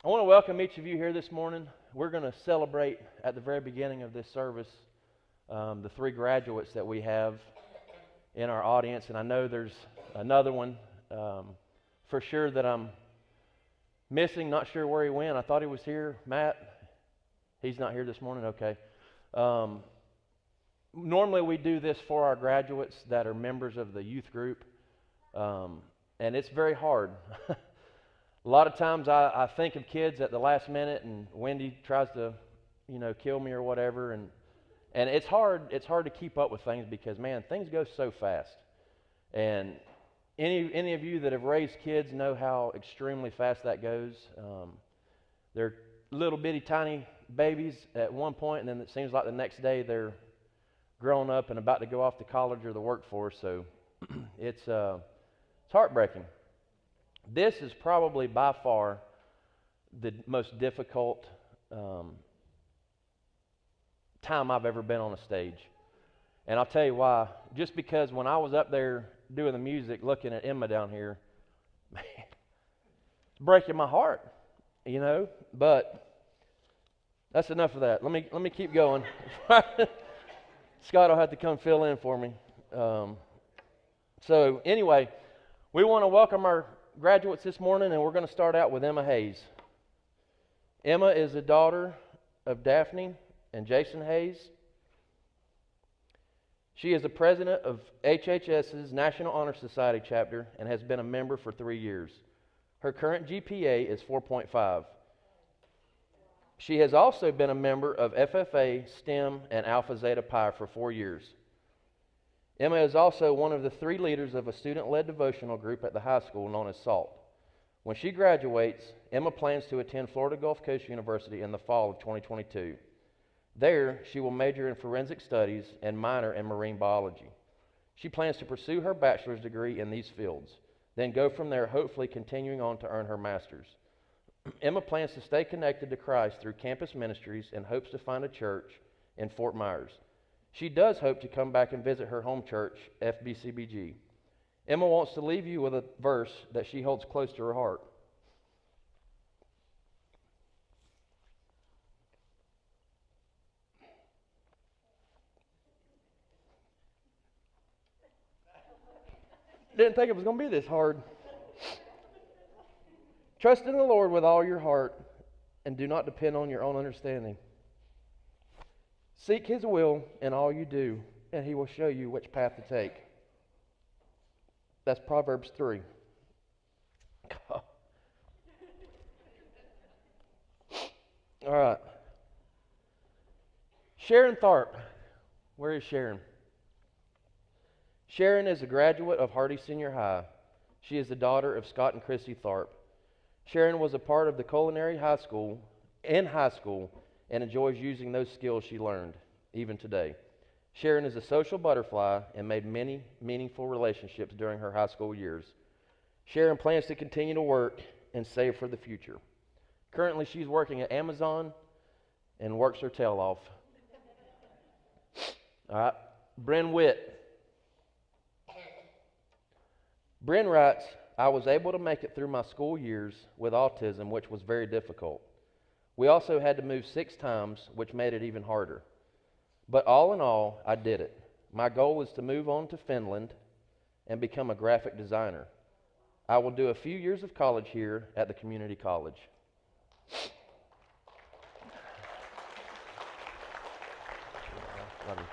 I want to welcome each of you here this morning. We're going to celebrate at the very beginning of this service the three graduates that we have in our audience, and I know there's another one for sure that I'm missing. Not sure where he went. I thought he was here. Matt, he's not here this morning. Okay. Normally we do this for our graduates that are members of the youth group, and it's very hard. A lot of times I think of kids at the last minute, and Wendy tries to, kill me or whatever, and it's hard. It's hard to keep up with things because, man, things go so fast. And any of you that have raised kids know how extremely fast that goes. They're little bitty tiny babies at one point, and then it seems like the next day they're grown up and about to go off to college or the workforce. So it's heartbreaking. This is probably by far the most difficult time I've ever been on a stage. And I'll tell you why. Just because when I was up there doing the music, looking at Emma down here, man, it's breaking my heart, But that's enough of that. Let me keep going. Scott will have to come fill in for me. So anyway, we want to welcome our graduates this morning, and we're going to start out with Emma Hayes. Emma is the daughter of Daphne and Jason Hayes. She is the president of HHS's National Honor Society chapter and has been a member for 3 years. Her current GPA is 4.5. She has also been a member of FFA, STEM, and Alpha Zeta Pi for 4 years. Emma is also one of the 3 leaders of a student-led devotional group at the high school known as SALT. When she graduates, Emma plans to attend Florida Gulf Coast University in the fall of 2022. There, she will major in forensic studies and minor in marine biology. She plans to pursue her bachelor's degree in these fields, then go from there, hopefully continuing on to earn her master's. Emma plans to stay connected to Christ through campus ministries and hopes to find a church in Fort Myers. She does hope to come back and visit her home church, FBCBG. Emma wants to leave you with a verse that she holds close to her heart. Didn't think it was going to be this hard. Trust in the Lord with all your heart and do not depend on your own understanding. Seek His will in all you do, and He will show you which path to take. That's Proverbs 3. All right. Sharon Tharp. Where is Sharon? Sharon is a graduate of Hardy Senior High. She is the daughter of Scott and Christy Tharp. Sharon was a part of the culinary high school and enjoys using those skills she learned, even today. Sharon is a social butterfly and made many meaningful relationships during her high school years. Sharon plans to continue to work and save for the future. Currently, she's working at Amazon and works her tail off. All right, Bryn Witt. Bryn writes, I was able to make it through my school years with autism, which was very difficult. We also had to move 6 times, which made it even harder. But all in all, I did it. My goal was to move on to Finland and become a graphic designer. I will do a few years of college here at the community college. Love you.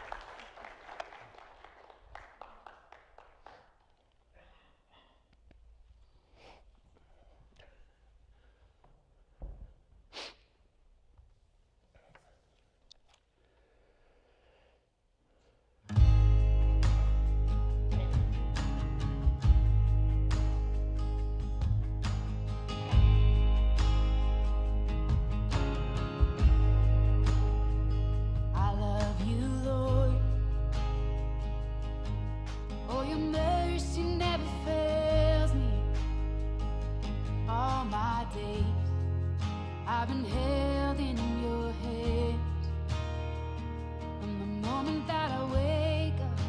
I've been held in your hands from the moment that I wake up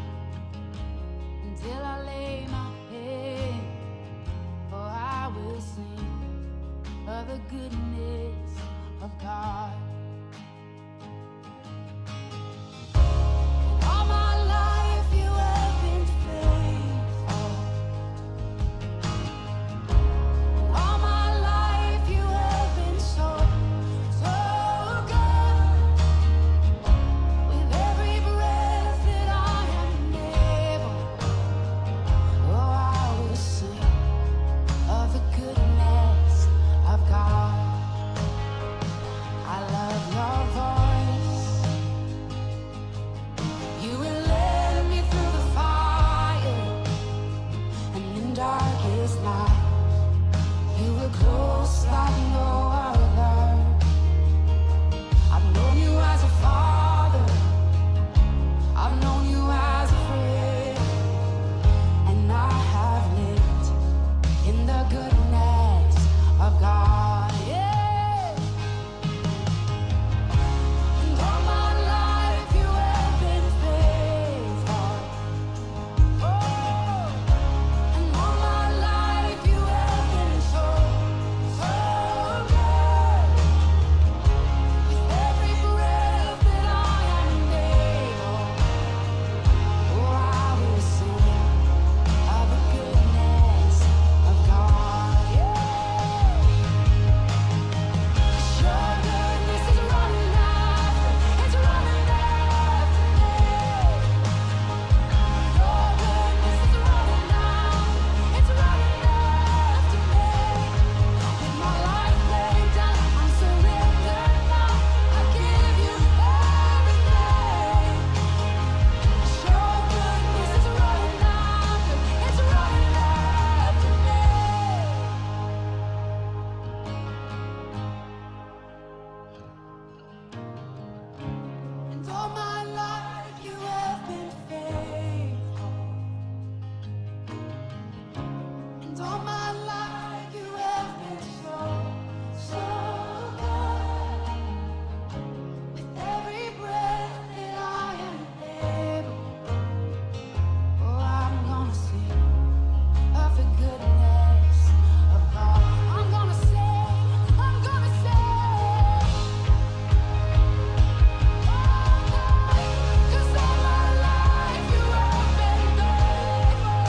until I lay my head. Oh, I will sing of the goodness goodness of God. All my life you have been faithful. All my life you have been so, so good. With every breath that I am able, oh, I will sing of the goodness of God. I love your voice. You will lead me through the fire, and in darkest night, you were close like no other. I've known you as a father, I've known you as a friend, and I have lived in the goodness of God. Yeah. And all my life you have been faithful. Oh, and all my life you have been so, so good. With every breath that I am able, oh, I will sing of the goodness of God. Yeah. 'Cause your goodness is running after, it's running after me. Your goodness is running after, it's running after me. With my life laid down, I'm surrendered now. I give you everything. 'Cause your goodness is running after, it's running after me. And all my life you have been faithful. And all my life you have been so, so good. With every breath that I am able, oh, I'm gonna sing of the goodness of God. I'm gonna sing, I'm gonna sing. Cause all my life you have been faithful.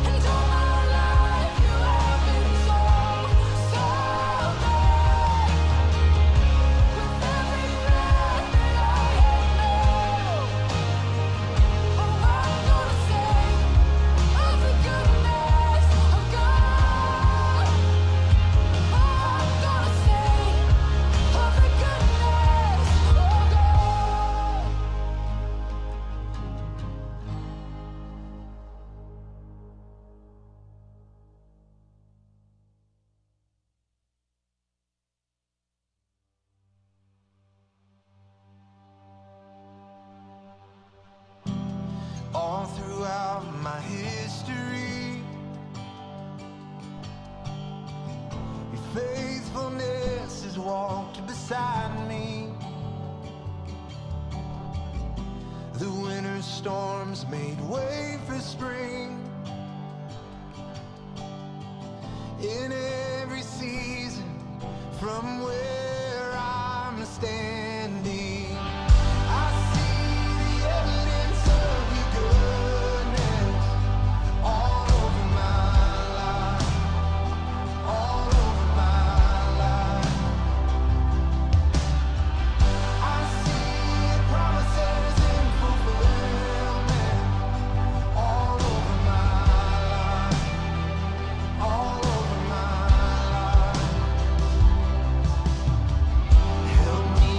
And all my life you have been so, so good. With every breath that I am able, oh, I'm gonna sing of the goodness of God. Oh, I'm gonna sing of the goodness of God. All throughout my history, your faithfulness has walked beside me. The winter storms made way for spring. In every season, from where I'm standing, I see the evidence of your goodness all over my life, all over my life. I see your promises in fulfillment all over my life, all over my life. Help me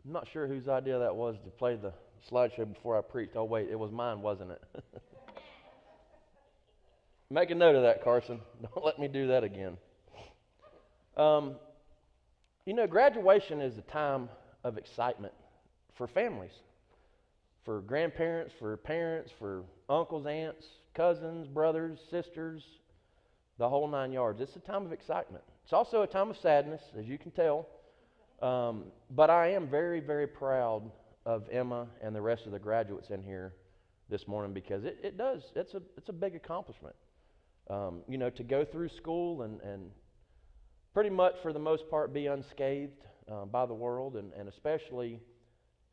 I'm not sure whose idea that was to play the slideshow before I preached. Oh, wait, it was mine, wasn't it? Make a note of that, Carson. Don't let me do that again. Graduation is a time of excitement for families, for grandparents, for parents, for uncles, aunts, cousins, brothers, sisters, the whole 9 yards. It's a time of excitement. It's also a time of sadness, as you can tell. But I am very, very proud of Emma and the rest of the graduates in here this morning, because it's a big accomplishment. To go through school and pretty much for the most part be unscathed by the world, and especially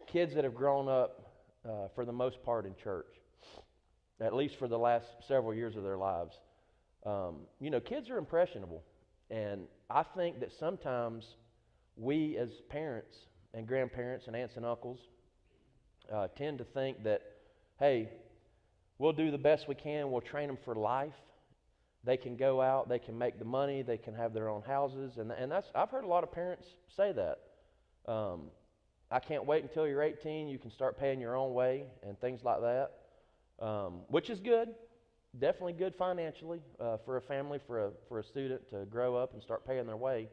kids that have grown up for the most part in church, at least for the last several years of their lives. Kids are impressionable, and I think that sometimes we as parents and grandparents and aunts and uncles tend to think that, hey, we'll do the best we can, we'll train them for life. They can go out, they can make the money, they can have their own houses, and I've heard a lot of parents say that. I can't wait until you're 18, you can start paying your own way and things like that, which is good, definitely good financially for a family, for a student to grow up and start paying their way.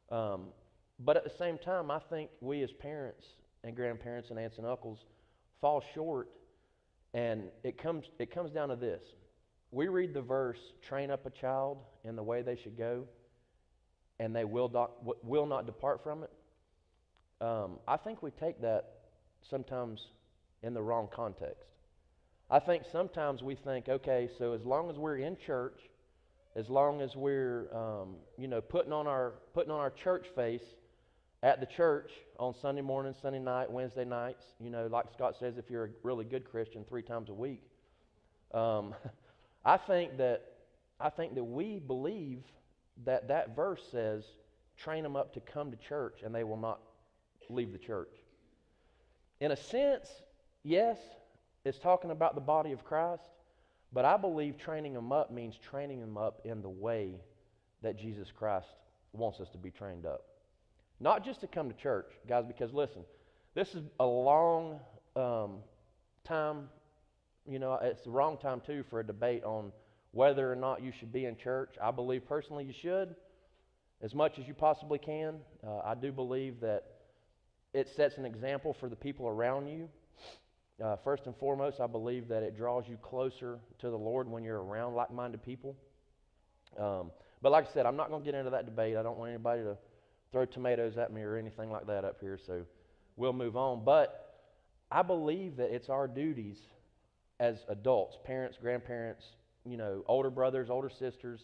But at the same time, I think we as parents and grandparents and aunts and uncles fall short, and it comes down to this. We read the verse, train up a child in the way they should go, and they will not depart from it. I think we take that sometimes in the wrong context. I think sometimes we think, okay, so as long as we're in church, as long as we're putting on our church face at the church on Sunday morning, Sunday night, Wednesday nights, like Scott says, if you're a really good Christian, 3 times a week. I think that we believe that verse says, train them up to come to church and they will not leave the church. In a sense, yes, it's talking about the body of Christ, but I believe training them up means training them up in the way that Jesus Christ wants us to be trained up. Not just to come to church, guys, because listen, this is a long time. It's the wrong time, too, for a debate on whether or not you should be in church. I believe personally you should, as much as you possibly can. I do believe that it sets an example for the people around you. First and foremost, I believe that it draws you closer to the Lord when you're around like-minded people. But like I said, I'm not going to get into that debate. I don't want anybody to throw tomatoes at me or anything like that up here, so we'll move on. But I believe that it's our duties as adults, parents, grandparents, older brothers, older sisters,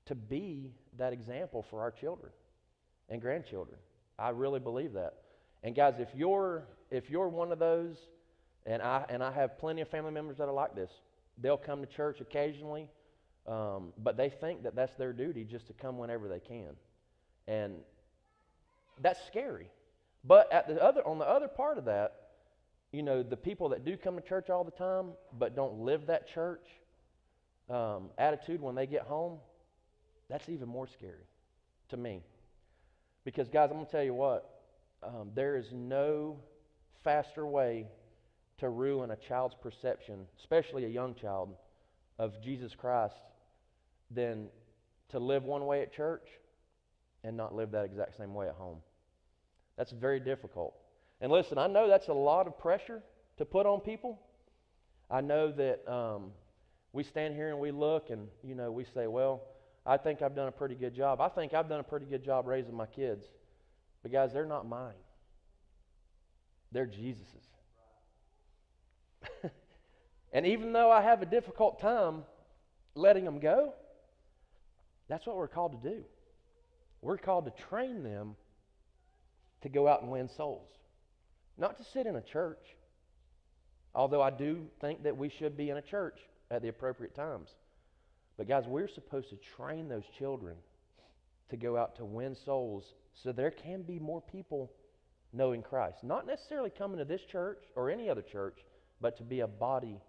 to be that example for our children and grandchildren. I really believe that. And guys, if you're one of those, and I have plenty of family members that are like this, they'll come to church occasionally, but they think that that's their duty just to come whenever they can, and that's scary. But on the other part of that, the people that do come to church all the time but don't live that church attitude when they get home, that's even more scary to me. Because, guys, I'm going to tell you what, there is no faster way to ruin a child's perception, especially a young child, of Jesus Christ than to live one way at church and not live that exact same way at home. That's very difficult. And listen, I know that's a lot of pressure to put on people. I know that we stand here and we look and, we say, well, I think I've done a pretty good job. I think I've done a pretty good job raising my kids. But guys, they're not mine. They're Jesus's. And even though I have a difficult time letting them go, that's what we're called to do. We're called to train them to go out and win souls. Not to sit in a church, although I do think that we should be in a church at the appropriate times. But guys, we're supposed to train those children to go out to win souls so there can be more people knowing Christ. Not necessarily coming to this church or any other church, but to be a body,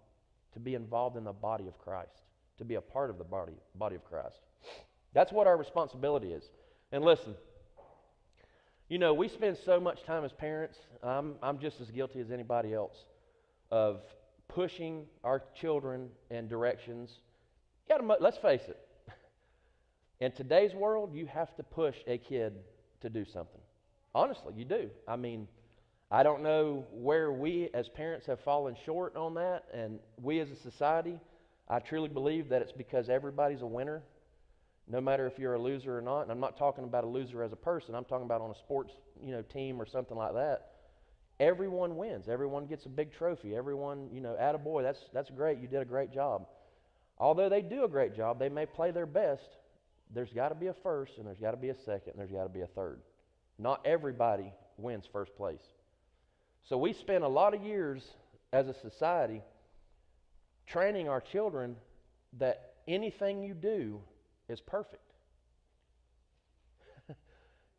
to be involved in the body of Christ, to be a part of the body of Christ. That's what our responsibility is. And listen, You know, we spend so much time as parents, I'm just as guilty as anybody else, of pushing our children in directions. Let's face it, in today's world, you have to push a kid to do something. Honestly, you do. I mean, I don't know where we as parents have fallen short on that, and we as a society, I truly believe that it's because everybody's a winner, no matter if you're a loser or not. And I'm not talking about a loser as a person. I'm talking about on a sports, team or something like that. Everyone wins. Everyone gets a big trophy. Everyone, attaboy, that's great. You did a great job. Although they do a great job, they may play their best. There's got to be a first, and there's got to be a second, and there's got to be a third. Not everybody wins first place. So we spend a lot of years as a society training our children that anything you do is perfect.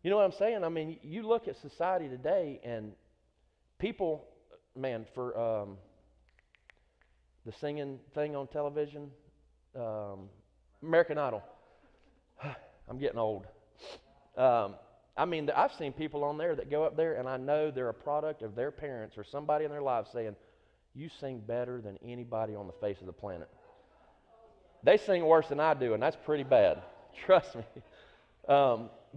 You know what I'm saying? I mean, you look at society today, and people, man, for the singing thing on television, American Idol. I'm getting old. I've seen people on there that go up there, and I know they're a product of their parents or somebody in their lives saying, "You sing better than anybody on the face of the planet." They sing worse than I do, and that's pretty bad. Trust me.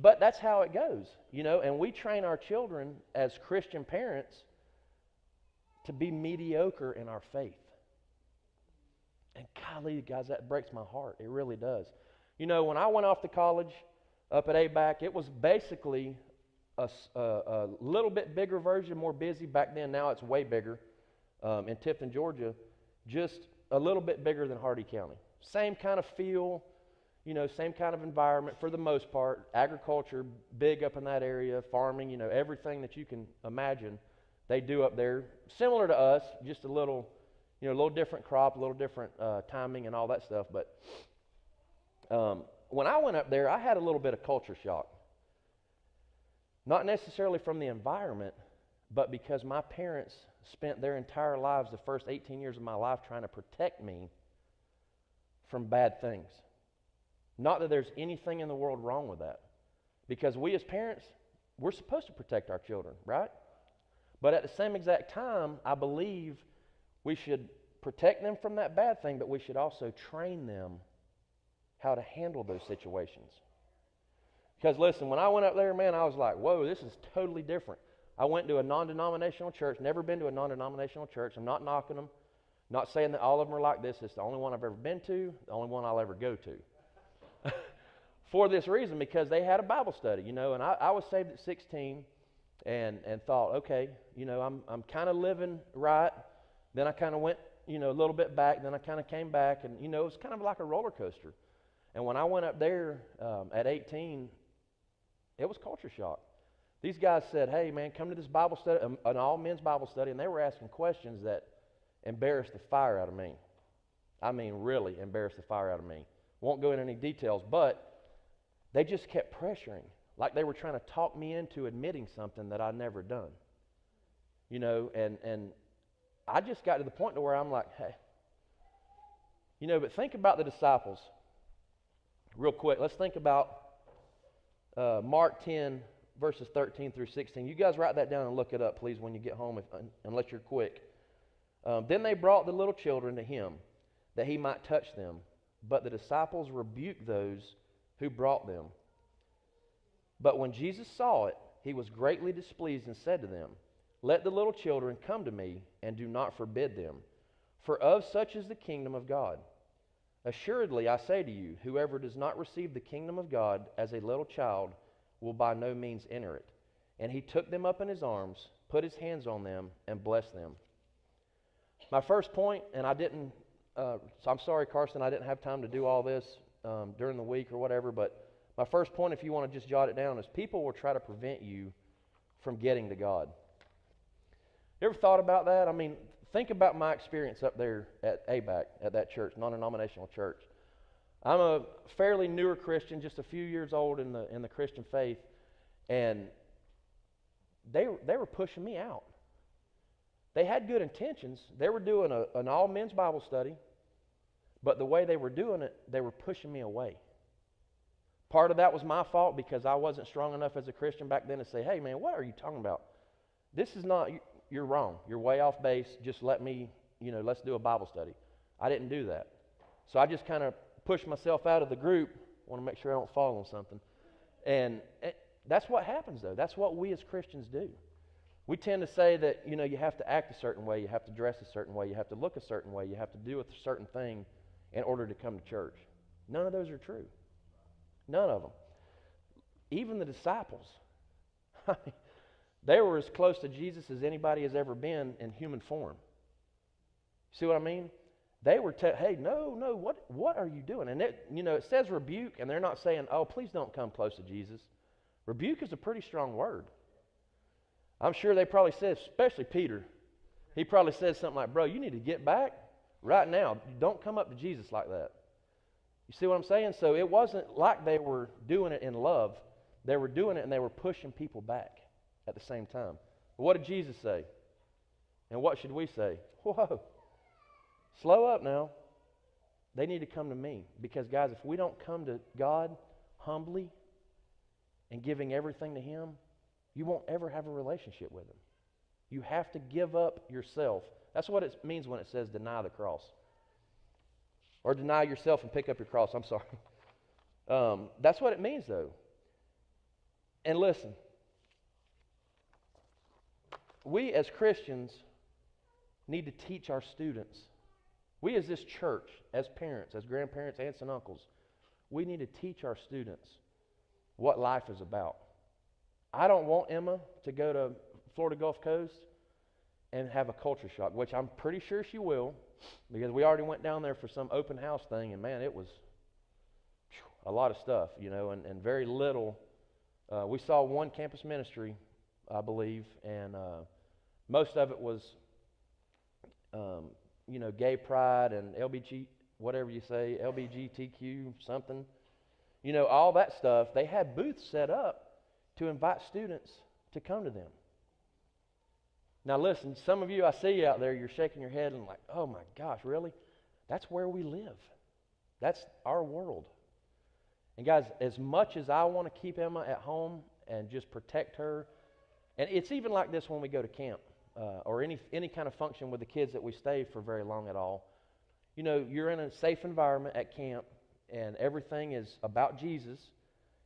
But that's how it goes, and we train our children as Christian parents to be mediocre in our faith. And golly, guys, that breaks my heart. It really does. When I went off to college up at ABAC, it was basically a little bit bigger version, more busy. Back then, now it's way bigger in Tifton, Georgia, just a little bit bigger than Hardy County. Same kind of feel, same kind of environment for the most part. Agriculture, big up in that area, farming, everything that you can imagine they do up there. Similar to us, just a little different crop, a little different timing and all that stuff. But when I went up there, I had a little bit of culture shock. Not necessarily from the environment, but because my parents spent their entire lives, the first 18 years of my life, trying to protect me from bad things. Not that there's anything in the world wrong with that. Because we as parents, we're supposed to protect our children, right? But at the same exact time, I believe we should protect them from that bad thing, but we should also train them how to handle those situations. Because listen, when I went up there, man, I was like, whoa, this is totally different. I went to a non-denominational church, never been to a non-denominational church. I'm not knocking them, not saying that all of them are like this. It's the only one I've ever been to, the only one I'll ever go to. For this reason, because they had a Bible study, and I was saved at 16 and thought, okay, I'm kind of living right. Then I kind of went, a little bit back, then I kind of came back, and, it was kind of like a roller coaster. And when I went up there at 18, it was culture shock. These guys said, hey, man, come to this Bible study, an all-men's Bible study, and they were asking questions that embarrassed the fire out of me. I mean, really embarrassed the fire out of me. Won't go into any details, but they just kept pressuring, like they were trying to talk me into admitting something that I'd never done. And I just got to the point to where I'm like, hey, but think about the disciples real quick. Let's think about Mark 10, verses 13 through 16. You guys write that down and look it up, please, when you get home, unless you're quick. Then they brought the little children to him, that he might touch them. But the disciples rebuked those who brought them. But when Jesus saw it, he was greatly displeased and said to them, let the little children come to me, and do not forbid them, for of such is the kingdom of God. Assuredly, I say to you, whoever does not receive the kingdom of God as a little child will by no means enter it. And he took them up in his arms, put his hands on them, and blessed them. My first point, and I didn't, so I'm sorry, Carson, I didn't have time to do all this during the week or whatever, but my first point, if you want to just jot it down, is people will try to prevent you from getting to God. You ever thought about that? I mean, think about my experience up there at ABAC, at that church, non-denominational church. I'm a fairly newer Christian, just a few years old in the Christian faith, and they were pushing me out. They had good intentions. They were doing an all-men's Bible study, but the way they were doing it, they were pushing me away. Part of that was my fault because I wasn't strong enough as a Christian back then to say, hey, man, what are you talking about? This is not, you're wrong. You're way off base. Just let me, let's do a Bible study. I didn't do that. So I just kind of pushed myself out of the group. I want to make sure I don't fall on something. And that's what happens, though. That's what we as Christians do. We tend to say that, you have to act a certain way, you have to dress a certain way, you have to look a certain way, you have to do a certain thing in order to come to church. None of those are true. None of them. Even the disciples, they were as close to Jesus as anybody has ever been in human form. See what I mean? They were, hey, no, what are you doing? And it says rebuke, and they're not saying, oh, please don't come close to Jesus. Rebuke is a pretty strong word. I'm sure they probably said, especially Peter, he probably said something like, bro, you need to get back right now. Don't come up to Jesus like that. You see what I'm saying? So it wasn't like they were doing it in love. They were doing it and they were pushing people back at the same time. But what did Jesus say? And what should we say? Whoa, slow up now. They need to come to me. Because, guys, if we don't come to God humbly and giving everything to Him, you won't ever have a relationship with Him. You have to give up yourself. That's what it means when it says deny the cross. Or deny yourself and pick up your cross. I'm sorry. That's what it means, though. And listen, we as Christians need to teach our students. We as this church, as parents, as grandparents, aunts and uncles, we need to teach our students what life is about. I don't want Emma to go to Florida Gulf Coast and have a culture shock, which I'm pretty sure she will, because we already went down there for some open house thing, and man, it was a lot of stuff, and very little. We saw one campus ministry, I believe, and most of it was, gay pride and LBG, whatever you say, LBGTQ something, all that stuff. They had booths set up to invite students to come to them. Now listen, some of you, I see you out there, you're shaking your head and like, oh my gosh, really? That's where we live. That's our world. And guys, as much as I want to keep Emma at home and just protect her, and it's even like this when we go to camp or any kind of function with the kids that we stay for very long at all. You're in a safe environment at camp and everything is about Jesus.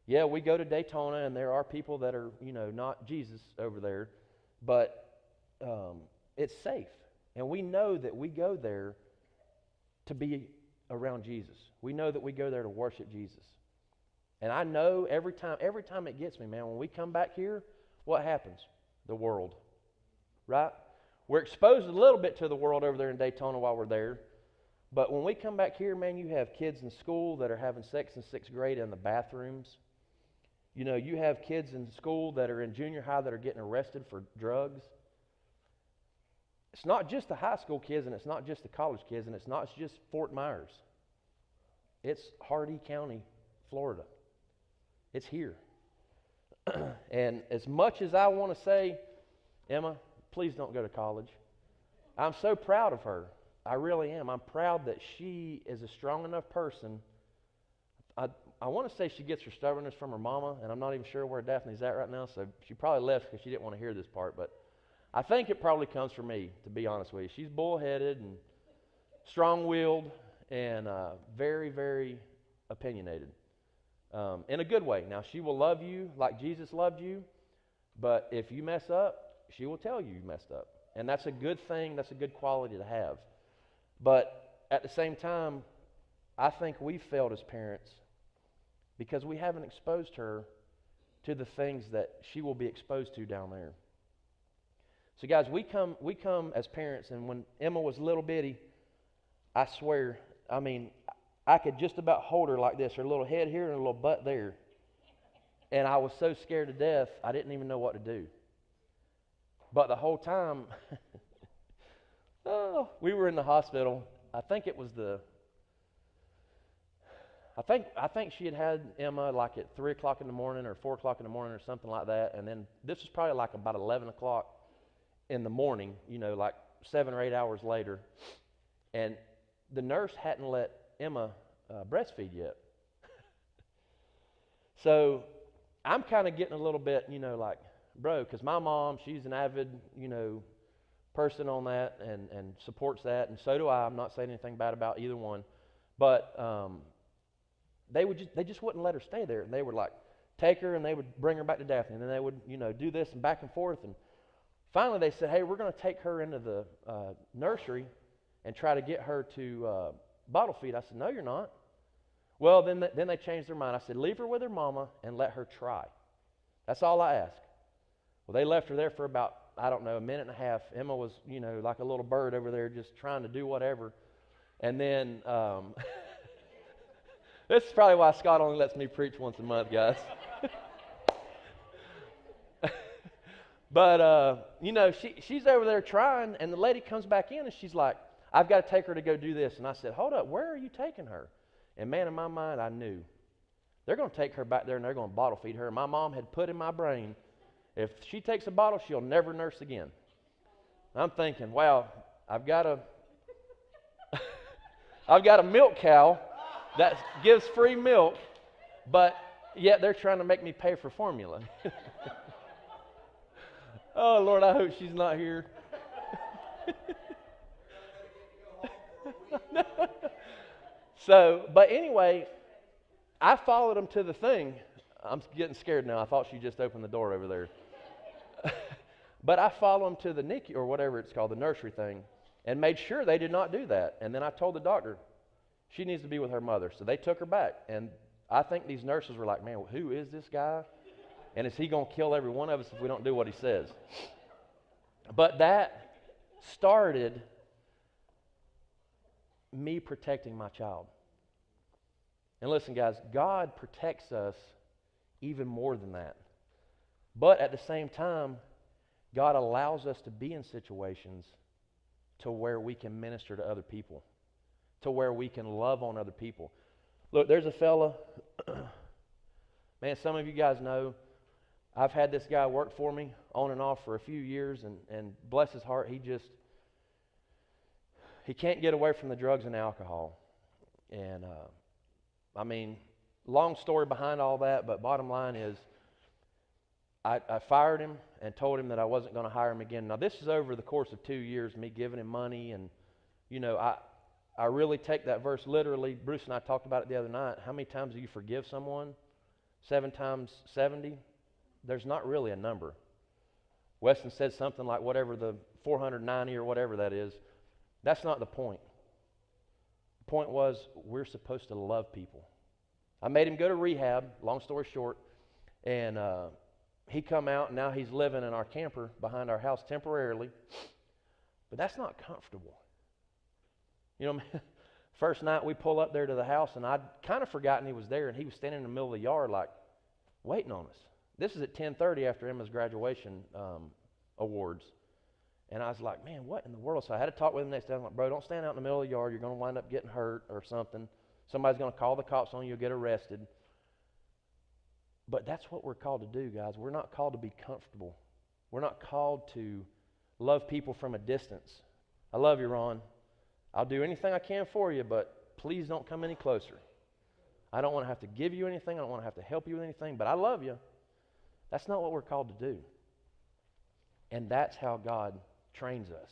Yeah, we go to Daytona and there are people that are, not Jesus over there, but it's safe. And we know that we go there to be around Jesus. We know that we go there to worship Jesus. And I know every time it gets me, man, when we come back here, what happens? The world, right? We're exposed a little bit to the world over there in Daytona while we're there. But when we come back here, man, you have kids in school that are having sex in 6th grade in the bathrooms. You have kids in school that are in junior high that are getting arrested for drugs. It's not just the high school kids, and it's not just the college kids, and it's not just Fort Myers. It's Hardee County, Florida. It's here. And as much as I want to say, Emma, please don't go to college, I'm so proud of her. I really am. I'm proud that she is a strong enough person. I want to say she gets her stubbornness from her mama, and I'm not even sure where Daphne's at right now, so she probably left because she didn't want to hear this part, but I think it probably comes from me, to be honest with you. She's bullheaded and strong-willed and very, very opinionated in a good way. Now, she will love you like Jesus loved you, but if you mess up, she will tell you messed up. And that's a good thing. That's a good quality to have. But at the same time, I think we failed as parents because we haven't exposed her to the things that she will be exposed to down there. So guys, we come as parents, and when Emma was little bitty, I swear, I could just about hold her like this, her little head here and her little butt there. And I was so scared to death, I didn't even know what to do. But the whole time, we were in the hospital. I think she had Emma like at 3 o'clock in the morning or 4 o'clock in the morning or something like that. And then this was probably like about 11 o'clock in the morning, like 7 or 8 hours later. And the nurse hadn't let Emma breastfeed yet. So I'm kind of getting a little bit, like, bro, because my mom, she's an avid, person on that and supports that, and so do I. I'm not saying anything bad about either one, but they just wouldn't let her stay there, and they would like take her and they would bring her back to Daphne, and then they would do this and back and forth, and finally they said, hey, we're going to take her into the nursery and try to get her to bottle feed. I said, no, you're not. Well, then they changed their mind. I said, leave her with her mama and let her try. That's all I ask. Well, they left her there for about, I don't know, a minute and a half. Emma was, like a little bird over there just trying to do whatever. And then, this is probably why Scott only lets me preach once a month, guys. But, she's over there trying, and the lady comes back in, and she's like, I've got to take her to go do this. And I said, hold up, where are you taking her? And man, in my mind, I knew. They're going to take her back there, and they're going to bottle feed her. My mom had put in my brain, if she takes a bottle, she'll never nurse again. I'm thinking, wow, I've got a milk cow that gives free milk, but yet they're trying to make me pay for formula. Oh, Lord, I hope she's not here. So, but anyway, I followed them to the thing. I'm getting scared now. I thought she just opened the door over there. But I followed them to the NICU, or whatever it's called, the nursery thing, and made sure they did not do that. And then I told the doctor, she needs to be with her mother. So they took her back. And I think these nurses were like, man, who is this guy? And is he going to kill every one of us if we don't do what he says? But that started me protecting my child. And listen, guys, God protects us even more than that. But at the same time, God allows us to be in situations to where we can minister to other people, to where we can love on other people. Look, there's a fella, man, some of you guys know, I've had this guy work for me on and off for a few years, and bless his heart, he can't get away from the drugs and alcohol. And, I mean, long story behind all that, but bottom line is, I fired him and told him that I wasn't going to hire him again. Now, this is over the course of 2 years, me giving him money, and, I really take that verse literally. Bruce and I talked about it the other night. How many times do you forgive someone? 7 times 70? There's not really a number. Weston said something like whatever the 490 or whatever that is. That's not the point. The point was we're supposed to love people. I made him go to rehab, long story short, and he come out, and now he's living in our camper behind our house temporarily. But that's not comfortable. First night we pull up there to the house, and I'd kind of forgotten he was there, and he was standing in the middle of the yard like waiting on us. This is at 10:30 after Emma's graduation awards. And I was like, man, what in the world? So I had to talk with him next day. I'm like, bro, don't stand out in the middle of the yard. You're going to wind up getting hurt or something. Somebody's going to call the cops on you. You'll get arrested. But that's what we're called to do, guys. We're not called to be comfortable. We're not called to love people from a distance. I love you, Ron. I'll do anything I can for you, but please don't come any closer. I don't want to have to give you anything. I don't want to have to help you with anything, but I love you. That's not what we're called to do. And that's how God trains us.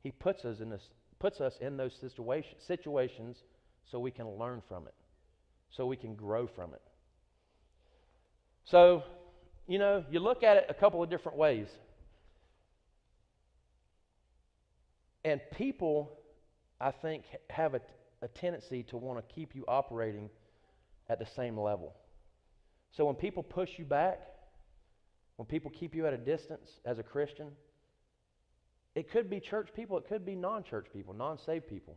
He puts us in those situations so we can learn from it, so we can grow from it. So, you look at it a couple of different ways. And people, I think, have a tendency to want to keep you operating at the same level. So when people push you back, when people keep you at a distance as a Christian, it could be church people, it could be non-church people, non-saved people.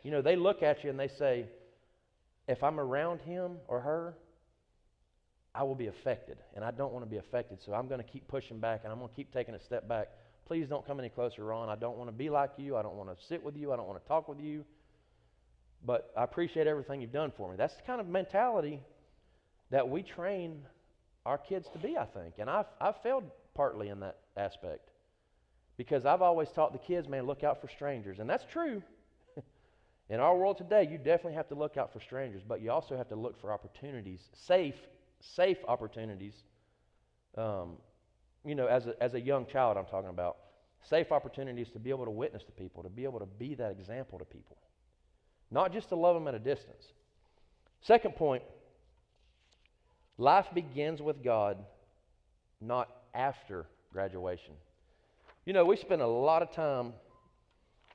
They look at you and they say, if I'm around him or her, I will be affected, and I don't want to be affected, so I'm going to keep pushing back, and I'm going to keep taking a step back. Please don't come any closer, Ron. I don't want to be like you. I don't want to sit with you. I don't want to talk with you. But I appreciate everything you've done for me. That's the kind of mentality that we train our kids to be, I think. And I've failed partly in that aspect. Because I've always taught the kids, man, look out for strangers. And that's true. In our world today, you definitely have to look out for strangers, but you also have to look for opportunities, safe opportunities. As a young child, I'm talking about safe opportunities to be able to witness to people, to be able to be that example to people, not just to love them at a distance. Second point, life begins with God, not after graduation. We spend a lot of time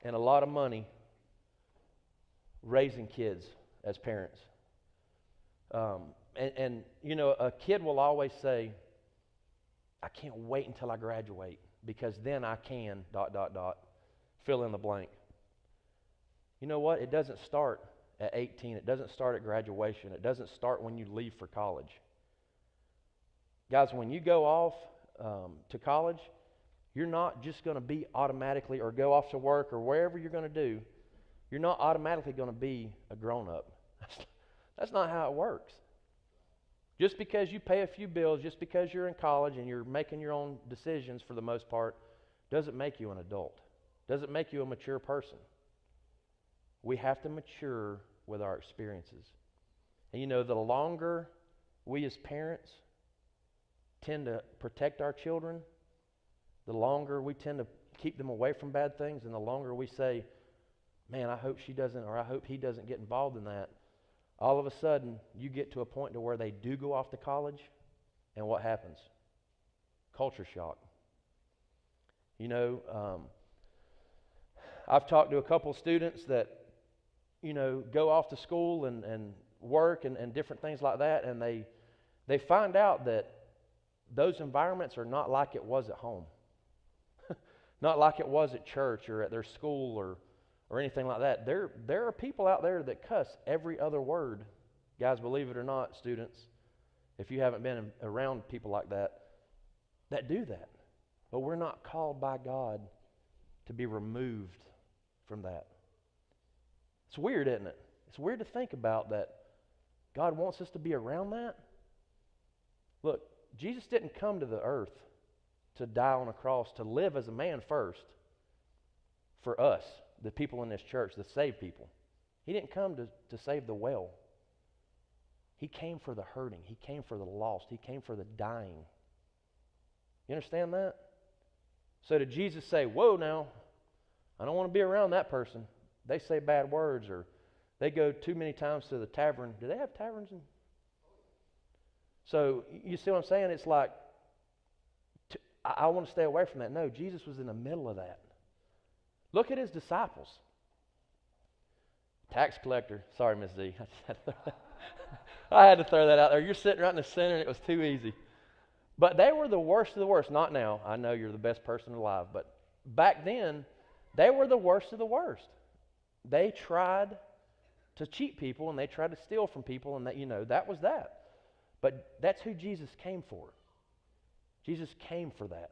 and a lot of money raising kids as parents. A kid will always say, I can't wait until I graduate because then I can, ... fill in the blank. You know what? It doesn't start at 18. It doesn't start at graduation. It doesn't start when you leave for college. Guys, when you go off to college, you're not just going to be automatically, or go off to work or wherever you're going to do, you're not automatically going to be a grown-up. That's not how it works. Just because you pay a few bills, just because you're in college and you're making your own decisions for the most part, doesn't make you an adult. Doesn't make you a mature person. We have to mature with our experiences. And the longer we as parents tend to protect our children, the longer we tend to keep them away from bad things, and the longer we say, man, I hope she doesn't, or I hope he doesn't get involved in that, all of a sudden you get to a point to where they do go off to college, and what happens? Culture shock. I've talked to a couple of students that go off to school and work and different things like that, and they find out that those environments are not like it was at home. Not like it was at church or at their school or anything like that. There are people out there that cuss every other word. Guys, believe it or not, students, if you haven't been around people like that do that. But we're not called by God to be removed from that. It's weird, isn't it? It's weird to think about that God wants us to be around that. Look, Jesus didn't come to the earth to die on a cross, to live as a man first for us, the people in this church, the saved people. He didn't come to save the well. He came for the hurting. He came for the lost. He came for the dying. You understand that? So did Jesus say, whoa now, I don't want to be around that person. They say bad words, or they go too many times to the tavern. Do they have taverns? So you see what I'm saying? It's like, I want to stay away from that. No, Jesus was in the middle of that. Look at his disciples. Tax collector. Sorry, Miss Z. I had to throw that out there. You're sitting right in the center, and it was too easy. But they were the worst of the worst. Not now. I know you're the best person alive. But back then, they were the worst of the worst. They tried to cheat people, and they tried to steal from people, and that was that. But that's who Jesus came for. Jesus came for that,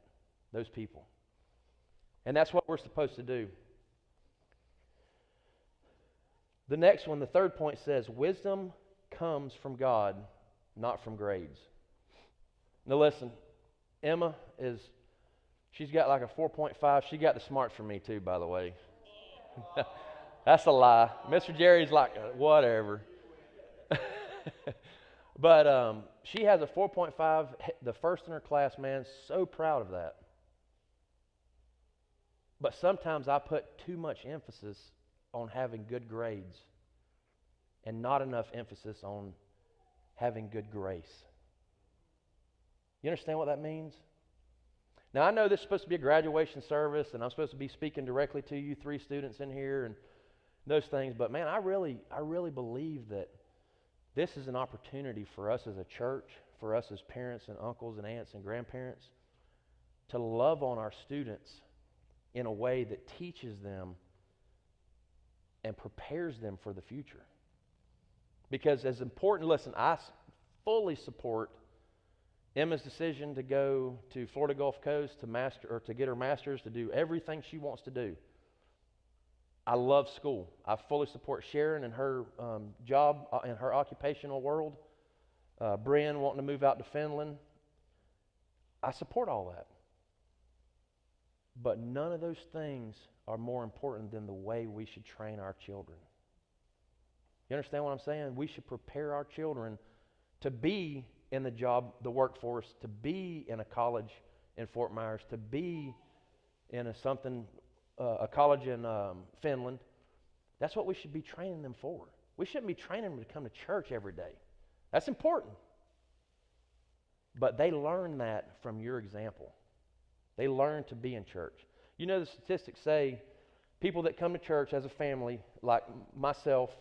those people. And that's what we're supposed to do. The next one, the third point says, wisdom comes from God, not from grades. Now listen, Emma she's got like a 4.5. She got the smarts from me too, by the way. That's a lie. Mr. Jerry's like, whatever. But she has a 4.5, the first in her class, man. So proud of that. But sometimes I put too much emphasis on having good grades and not enough emphasis on having good grace. You understand what that means? Now, I know this is supposed to be a graduation service, and I'm supposed to be speaking directly to you 3 students in here and those things, but man, I really believe that this is an opportunity for us as a church, for us as parents and uncles and aunts and grandparents, to love on our students in a way that teaches them and prepares them for the future. Because as important, listen, I fully support Emma's decision to go to Florida Gulf Coast to get her master's, to do everything she wants to do. I love school. I fully support Sharon and her job in her occupational world. Bryn wanting to move out to Finland. I support all that. But none of those things are more important than the way we should train our children. You understand what I'm saying? We should prepare our children to be in the workforce, to be in a college in Fort Myers, to be in a college in Finland. That's what we should be training them for. We shouldn't be training them to come to church every day. That's important. But they learn that from your example. They learn to be in church. You know, the statistics say people that come to church as a family, like myself,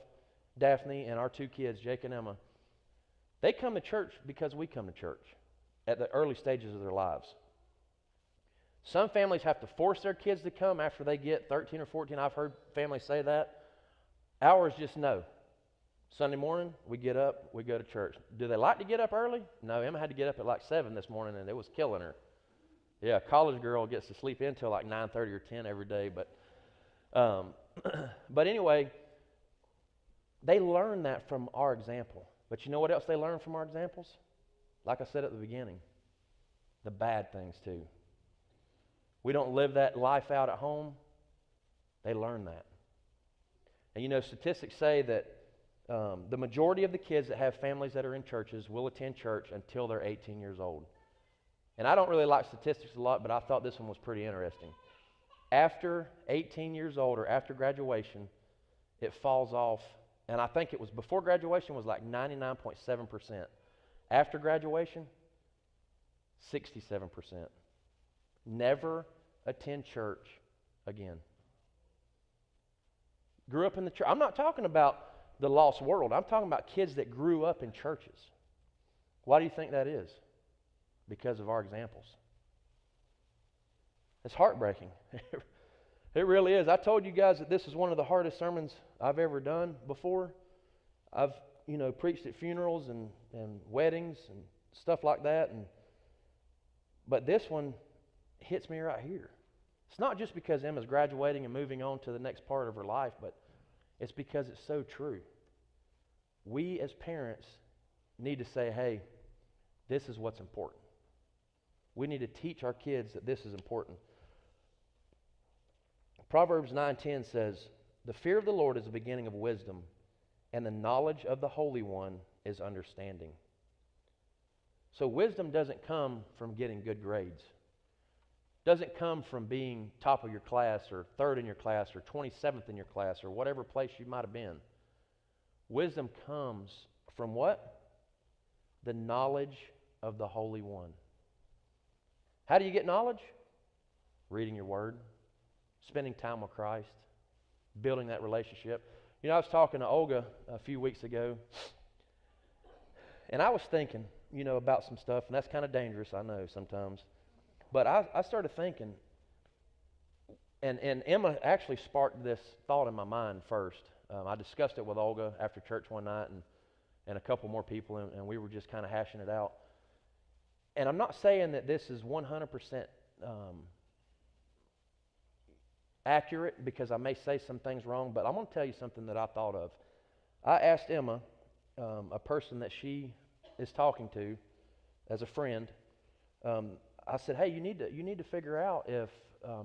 Daphne, and our 2 kids, Jake and Emma, they come to church because we come to church at the early stages of their lives. Some families have to force their kids to come after they get 13 or 14. I've heard families say that. Ours just know. Sunday morning, we get up, we go to church. Do they like to get up early? No, Emma had to get up at like 7 this morning, and it was killing her. Yeah, a college girl gets to sleep in until like 9:30 or 10 every day. But anyway, they learn that from our example. But you know what else they learn from our examples? Like I said at the beginning, the bad things too. We don't live that life out at home. They learn that. And you know, statistics say that the majority of the kids that have families that are in churches will attend church until they're 18 years old. And I don't really like statistics a lot, but I thought this one was pretty interesting. After 18 years old or after graduation, it falls off. And I think it was before graduation was like 99.7%. After graduation, 67%. Never attend church again. Grew up in the church. I'm not talking about the lost world. I'm talking about kids that grew up in churches. Why do you think that is? Because of our examples. It's heartbreaking. It really is. I told you guys that this is one of the hardest sermons I've ever done before. I've, preached at funerals and weddings and stuff like that. But this one hits me right here. It's not just because Emma's graduating and moving on to the next part of her life, but it's because it's so true. We as parents need to say, hey, this is what's important. We need to teach our kids that this is important. Proverbs 9:10 says, "The fear of the Lord is the beginning of wisdom, and the knowledge of the Holy One is understanding." So wisdom doesn't come from getting good grades. Doesn't come from being top of your class or third in your class or 27th in your class or whatever place you might have been. Wisdom comes from what? The knowledge of the Holy One. How do you get knowledge? Reading your Word, spending time with Christ, building that relationship. I was talking to Olga a few weeks ago, and I was thinking, about some stuff, and that's kind of dangerous, I know, sometimes. But I started thinking, and Emma actually sparked this thought in my mind first. I discussed it with Olga after church one night and a couple more people, and we were just kind of hashing it out. And I'm not saying that this is 100% accurate, because I may say some things wrong, but I'm going to tell you something that I thought of. I asked Emma, a person that she is talking to as a friend, I said, hey, you need to figure out if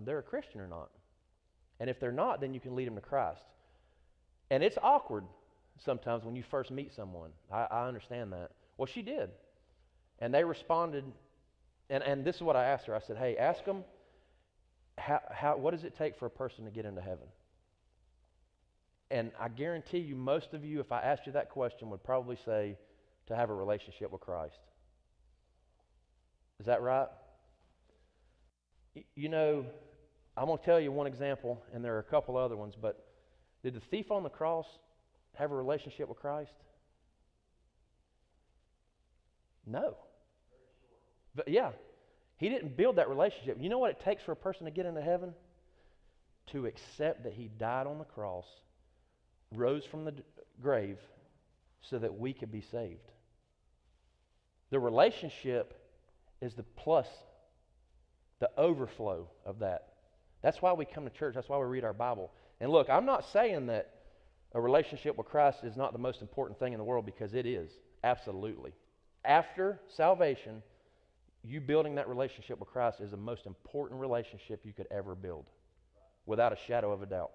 they're a Christian or not. And if they're not, then you can lead them to Christ. And it's awkward sometimes when you first meet someone. I understand that. Well, she did. And they responded, and this is what I asked her. I said, hey, ask them, what does it take for a person to get into heaven? And I guarantee you, most of you, if I asked you that question, would probably say to have a relationship with Christ. Is that right? I'm going to tell you one example, and there are a couple other ones, but did the thief on the cross have a relationship with Christ? No. But yeah, he didn't build that relationship. You know what it takes for a person to get into heaven? To accept that he died on the cross, rose from the grave, so that we could be saved. The relationship is the plus, the overflow of that. That's why we come to church. That's why we read our Bible. And look, I'm not saying that a relationship with Christ is not the most important thing in the world, because it is. Absolutely. After salvation, you building that relationship with Christ is the most important relationship you could ever build, without a shadow of a doubt.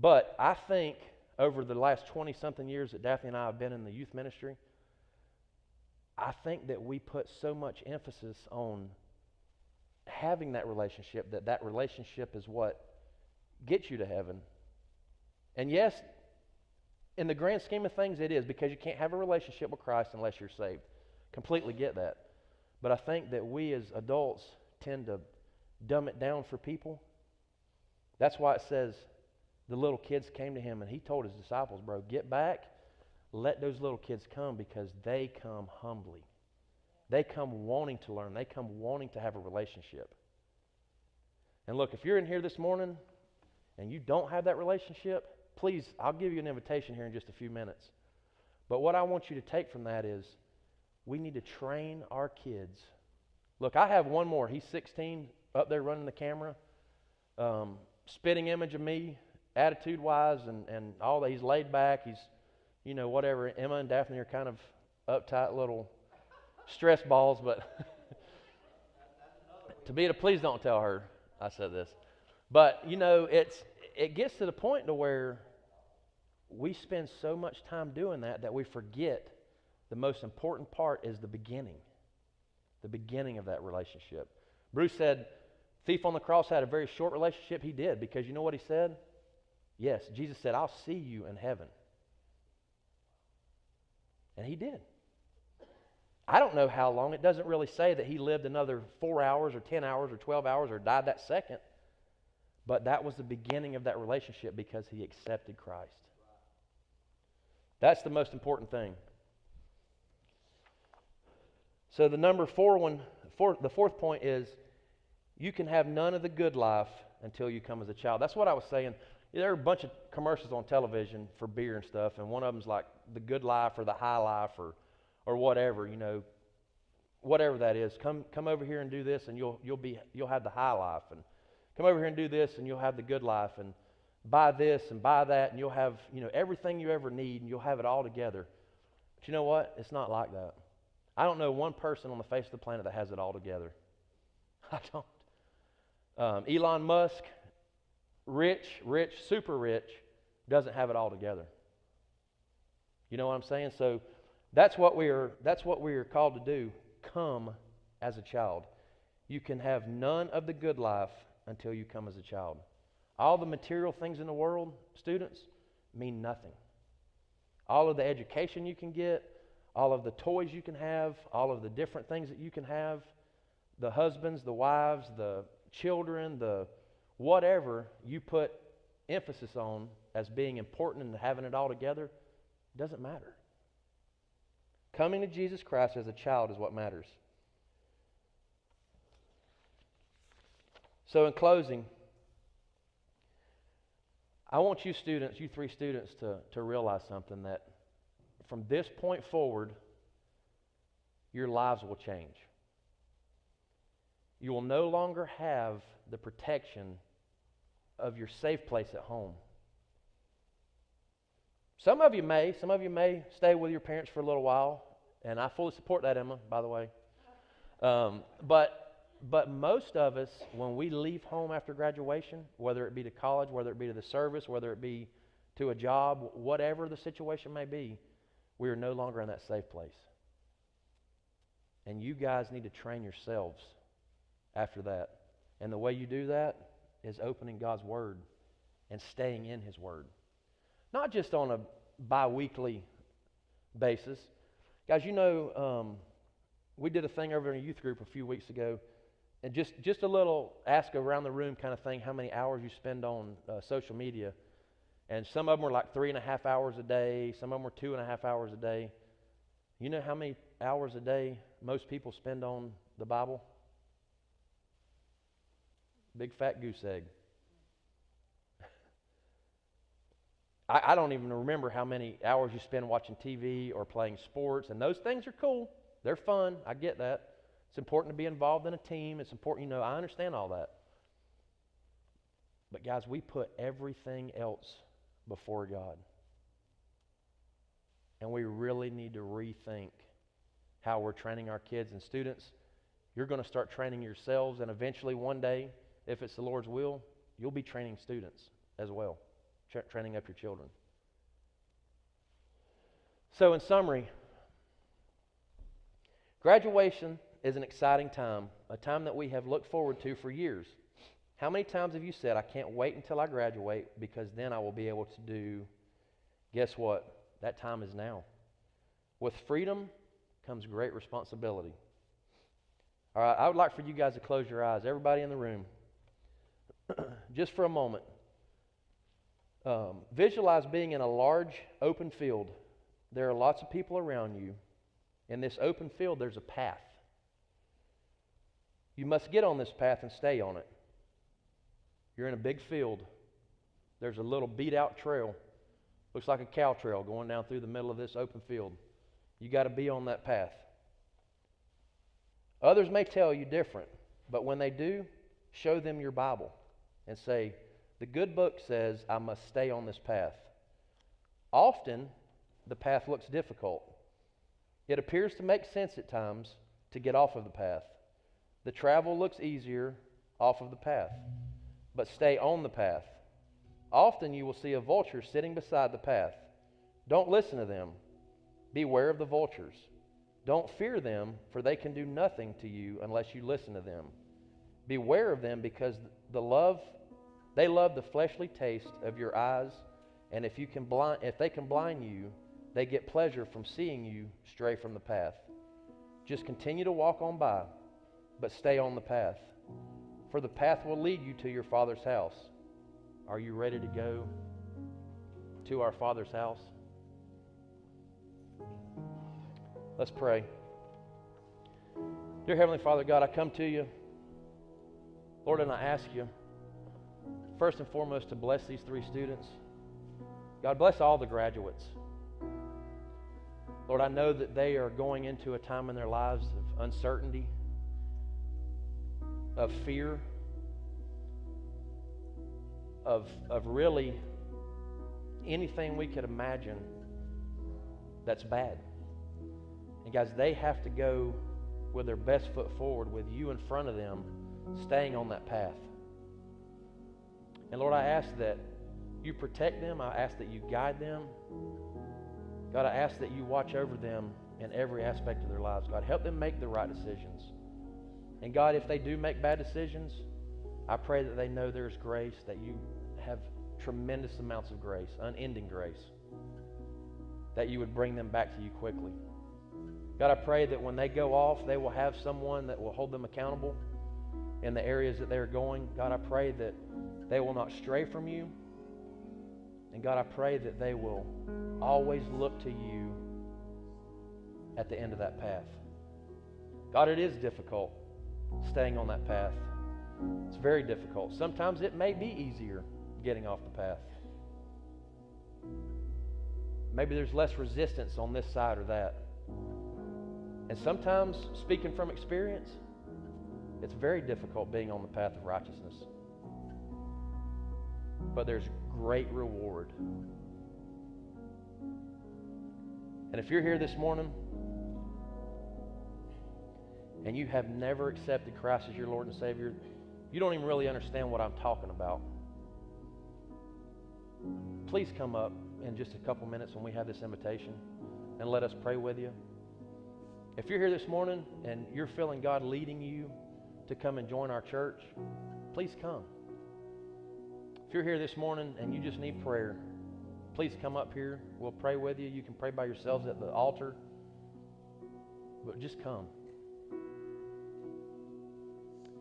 But I think over the last 20-something years that Daphne and I have been in the youth ministry, I think that we put so much emphasis on having that relationship, that relationship is what gets you to heaven. And yes, in the grand scheme of things, it is, because you can't have a relationship with Christ unless you're saved. Completely get that. But I think that we as adults tend to dumb it down for people. That's why it says the little kids came to him and he told his disciples, bro, get back, let those little kids come, because they come humbly. They come wanting to learn. They come wanting to have a relationship. And look, if you're in here this morning and you don't have that relationship, please, I'll give you an invitation here in just a few minutes. But what I want you to take from that is we need to train our kids. Look, I have one more. He's 16, up there running the camera. Spitting image of me, attitude-wise, and all that. He's laid back. He's, whatever. Emma and Daphne are kind of uptight little stress balls, but please don't tell her I said this. But, it gets to the point to where we spend so much time doing that we forget the most important part is the beginning of that relationship. Bruce said, thief on the cross had a very short relationship. He did, because you know what he said? Yes, Jesus said, I'll see you in heaven. And he did. I don't know how long. It doesn't really say that he lived another 4 hours or 10 hours or 12 hours or died that second. But that was the beginning of that relationship, because he accepted Christ. That's the most important thing. So the number the fourth point is, you can have none of the good life until you come as a child. That's what I was saying. There are a bunch of commercials on television for beer and stuff, and one of them's like the good life or the high life or whatever, whatever that is. Come over here and do this, and you'll have the high life, and come over here and do this, and you'll have the good life, and buy this and buy that, and you'll have everything you ever need, and you'll have it all together. But you know what? It's not like that. I don't know one person on the face of the planet that has it all together. I don't. Elon Musk, rich, super rich, doesn't have it all together. You know what I'm saying? So that's what we are called to do. Come as a child. You can have none of the good life until you come as a child. All the material things in the world, students, mean nothing. All of the education you can get, all of the toys you can have, all of the different things that you can have, the husbands, the wives, the children, the whatever you put emphasis on as being important and having it all together, doesn't matter. Coming to Jesus Christ as a child is what matters. So in closing, I want you students, you three students, to realize something, that from this point forward, your lives will change. You will no longer have the protection of your safe place at home. Some of you may stay with your parents for a little while, and I fully support that, Emma, by the way. But most of us, when we leave home after graduation, whether it be to college, whether it be to the service, whether it be to a job, whatever the situation may be, we are no longer in that safe place. And you guys need to train yourselves after that. And the way you do that is opening God's Word and staying in His Word. Not just on a bi-weekly basis. Guys, we did a thing over in a youth group a few weeks ago, and just a little ask around the room kind of thing, how many hours you spend on social media. And some of them were like 3.5 hours a day, some of them were 2.5 hours a day. You know how many hours a day most people spend on the Bible? Big fat goose egg. I don't even remember how many hours you spend watching TV or playing sports, and those things are cool. They're fun. I get that. It's important to be involved in a team. It's important, I understand all that. But guys, we put everything else before God. And we really need to rethink how we're training our kids and students. You're going to start training yourselves, and eventually one day, if it's the Lord's will, you'll be training students as well, training up your children. So, in summary, graduation is an exciting time, a time that we have looked forward to for years. How many times have you said, I can't wait until I graduate because then I will be able to do, guess what? That time is now. With freedom comes great responsibility. All right, I would like for you guys to close your eyes, everybody in the room, just for a moment. Visualize being in a large open field. There are lots of people around you. In this open field, there's a path. You must get on this path and stay on it. You're in a big field. There's a little beat out trail. Looks like a cow trail going down through the middle of this open field. You got to be on that path. Others may tell you different, but when they do, show them your Bible and say, the good book says I must stay on this path. Often, the path looks difficult. It appears to make sense at times to get off of the path. The travel looks easier off of the path, but stay on the path. Often you will see a vulture sitting beside the path. Don't listen to them. Beware of the vultures. Don't fear them, for they can do nothing to you unless you listen to them. Beware of them because they love the fleshly taste of your eyes, and if they can blind you, they get pleasure from seeing you stray from the path. Just continue to walk on by, but stay on the path, for the path will lead you to your Father's house. Are you ready to go to our Father's house? Let's pray. Dear Heavenly Father, God, I come to you, Lord, and I ask you, first and foremost, to bless these 3 students. God, bless all the graduates. Lord, I know that they are going into a time in their lives of uncertainty, of fear, of really anything we could imagine that's bad. And guys, they have to go with their best foot forward with you in front of them, staying on that path. And Lord, I ask that you protect them. I ask that you guide them. God, I ask that you watch over them in every aspect of their lives. God, help them make the right decisions. And God, if they do make bad decisions, I pray that they know there's grace, that you have tremendous amounts of grace, unending grace, that you would bring them back to you quickly. God, I pray that when they go off, they will have someone that will hold them accountable in the areas that they're going. God, I pray that they will not stray from you. And God, I pray that they will always look to you at the end of that path. God, it is difficult staying on that path. It's very difficult. Sometimes it may be easier getting off the path. Maybe there's less resistance on this side or that. And sometimes, speaking from experience, it's very difficult being on the path of righteousness. But there's great reward. And if you're here this morning and you have never accepted Christ as your Lord and Savior, you don't even really understand what I'm talking about. Please come up in just a couple minutes when we have this invitation and let us pray with you. If you're here this morning and you're feeling God leading you to come and join our church, please come. If you're here this morning and you just need prayer, please come up here. We'll pray with you. You can pray by yourselves at the altar, but just come.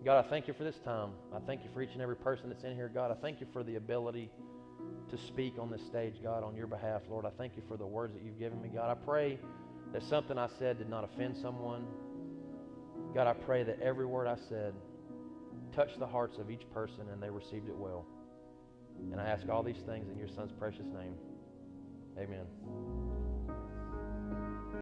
God, I thank you for this time. I thank you for each and every person that's in here. God, I thank you for the ability to speak on this stage, God, on your behalf. Lord, I thank you for the words that you've given me. God, I pray that something I said did not offend someone. God, I pray that every word I said touched the hearts of each person and they received it well. And I ask all these things in your Son's precious name. Amen.